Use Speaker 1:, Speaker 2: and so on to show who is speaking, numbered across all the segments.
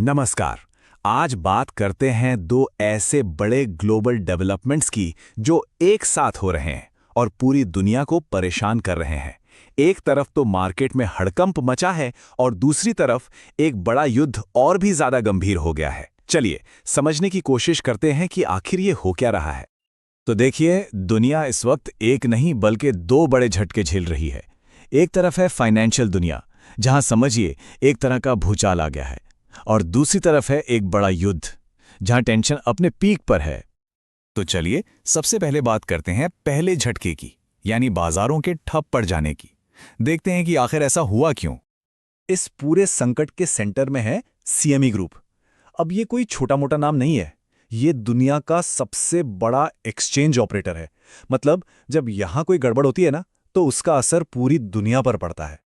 Speaker 1: नमस्कार। आज बात करते हैं दो ऐसे बड़े ग्लोबल डेवलपमेंट्स की जो एक साथ हो रहे हैं और पूरी दुनिया को परेशान कर रहे हैं। एक तरफ तो मार्केट में हड़कंप मचा है और दूसरी तरफ एक बड़ा युद्ध और भी ज्यादा गंभीर हो गया है। चलिए समझने की कोशिश करते हैं कि आखिर ये हो क्या रहा है। तो देखिए, दुनिया इस वक्त एक नहीं बल्कि दो बड़े झटके झेल रही है। एक तरफ है फाइनेंशियल दुनिया, जहां समझिए एक तरह का भूचाल आ गया है, और दूसरी तरफ है एक बड़ा युद्ध जहां टेंशन अपने पीक पर है। तो चलिए सबसे पहले बात करते हैं पहले झटके की, यानी बाजारों के ठप पड़ जाने की। देखते हैं कि आखिर ऐसा हुआ क्यों। इस पूरे संकट के सेंटर में है सीएमई ग्रुप। अब ये कोई छोटा मोटा नाम नहीं है, ये दुनिया का सबसे बड़ा एक्सचेंज ऑपरेटर है। मतलब जब यहां कोई गड़बड़ होती है ना, तो उसका असर पूरी दुनिया पर पड़ता है।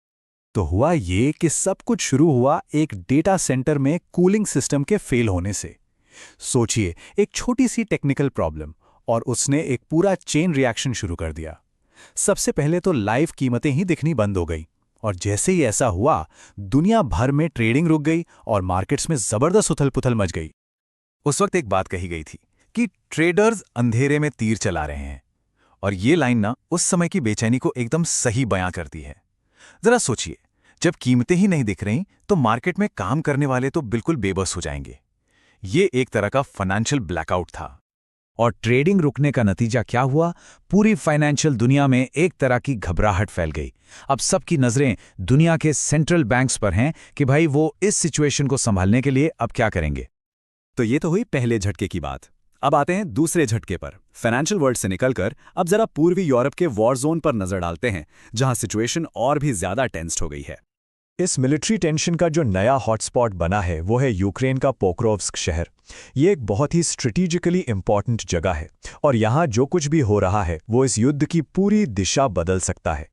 Speaker 1: तो हुआ ये कि सब कुछ शुरू हुआ एक डेटा सेंटर में कूलिंग सिस्टम के फेल होने से। सोचिए, एक छोटी सी टेक्निकल प्रॉब्लम और उसने एक पूरा चेन रिएक्शन शुरू कर दिया। सबसे पहले तो लाइव कीमतें ही दिखनी बंद हो गई, और जैसे ही ऐसा हुआ, दुनिया भर में ट्रेडिंग रुक गई और मार्केट्स में जबरदस्त उथल-पुथल मच गई। उस वक्त एक बात कही गई थी कि ट्रेडर्स अंधेरे में तीर चला रहे हैं, और ये लाइन ना उस समय की बेचैनी को एकदम सही बयां करती है। जरा सोचिए, जब कीमतें ही नहीं दिख रही तो मार्केट में काम करने वाले तो बिल्कुल बेबस हो जाएंगे। ये एक तरह का फाइनेंशियल ब्लैकआउट था। और ट्रेडिंग रुकने का नतीजा क्या हुआ? पूरी फाइनेंशियल दुनिया में एक तरह की घबराहट फैल गई। अब सबकी नजरें दुनिया के सेंट्रल बैंक्स पर हैं कि भाई वो इस सिचुएशन को संभालने के लिए अब क्या करेंगे। तो ये तो हुई पहले झटके की बात। अब आते हैं दूसरे झटके पर। फाइनेंशियल वर्ल्ड से निकलकर अब जरा पूर्वी यूरोप के वॉर जोन पर नजर डालते हैं, जहां सिचुएशन और भी ज्यादा टेंस्ड हो गई है। इस मिलिट्री टेंशन का जो नया हॉटस्पॉट बना है वो है यूक्रेन का पोक्रोव्स्क शहर। ये एक बहुत ही स्ट्रेटेजिकली इंपॉर्टेंट जगह है, और यहाँ जो कुछ भी हो रहा है वो इस युद्ध की पूरी दिशा बदल सकता है।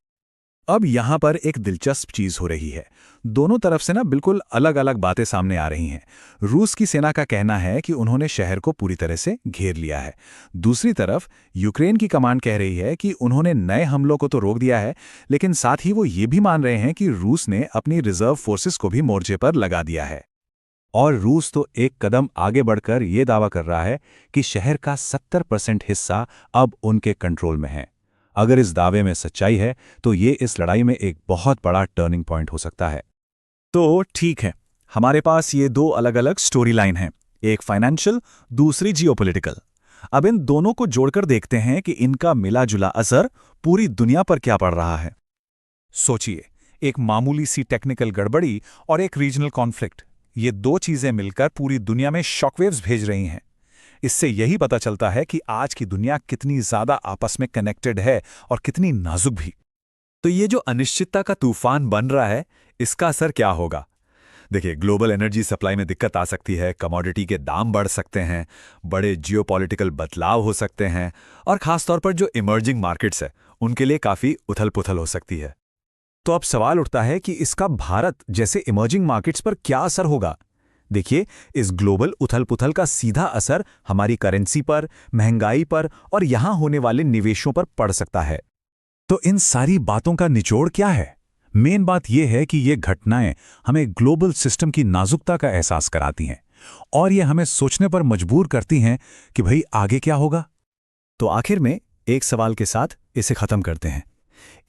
Speaker 1: अब यहाँ पर एक दिलचस्प चीज हो रही है। दोनों तरफ से ना बिल्कुल अलग अलग बातें सामने आ रही हैं। रूस की सेना का कहना है कि उन्होंने शहर को पूरी तरह से घेर लिया है। दूसरी तरफ यूक्रेन की कमान कह रही है कि उन्होंने नए हमलों को तो रोक दिया है, लेकिन साथ ही वो ये भी मान रहे हैं कि रूस ने अपनी रिजर्व फोर्सेस को भी मोर्चे पर लगा दिया है। और रूस तो एक कदम आगे बढ़कर ये दावा कर रहा है कि शहर का 70% हिस्सा अब उनके कंट्रोल में है। अगर इस दावे में सच्चाई है तो ये इस लड़ाई में एक बहुत बड़ा टर्निंग पॉइंट हो सकता है। तो ठीक है, हमारे पास ये दो अलग अलग स्टोरी लाइन हैं, एक फाइनेंशियल, दूसरी जियोपॉलिटिकल। अब इन दोनों को जोड़कर देखते हैं कि इनका मिला जुला असर पूरी दुनिया पर क्या पड़ रहा है। सोचिए, एक मामूली सी टेक्निकल गड़बड़ी और एक रीजनल कॉन्फ्लिक्ट, ये दो चीजें मिलकर पूरी दुनिया में शॉकवेव्स भेज रही हैं। इससे यही पता चलता है कि आज की दुनिया कितनी ज्यादा आपस में कनेक्टेड है और कितनी नाजुक भी। तो ये जो अनिश्चितता का तूफान बन रहा है, इसका असर क्या होगा? देखिए, ग्लोबल एनर्जी सप्लाई में दिक्कत आ सकती है, कमोडिटी के दाम बढ़ सकते हैं, बड़े जियोपॉलिटिकल बदलाव हो सकते हैं, और खासतौर पर जो इमर्जिंग मार्केट्स है उनके लिए काफी उथल-पुथल हो सकती है। तो अब सवाल उठता है कि इसका भारत जैसे इमर्जिंग मार्केट्स पर क्या असर होगा? देखिए, इस ग्लोबल उथल-पुथल का सीधा असर हमारी करेंसी पर, महंगाई पर और यहां होने वाले निवेशों पर पड़ सकता है। तो इन सारी बातों का निचोड़ क्या है? मेन बात यह है कि ये घटनाएं हमें ग्लोबल सिस्टम की नाजुकता का एहसास कराती हैं, और ये हमें सोचने पर मजबूर करती हैं कि भाई आगे क्या होगा। तो आखिर में एक सवाल के साथ इसे खत्म करते हैं।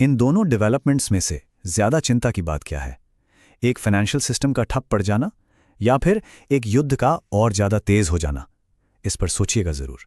Speaker 1: इन दोनों डेवलपमेंट्स में से ज्यादा चिंता की बात क्या है? एक फाइनेंशियल सिस्टम का ठप पड़ जाना, या फिर एक युद्ध का और ज्यादा तेज हो जाना? इस पर सोचिएगा जरूर।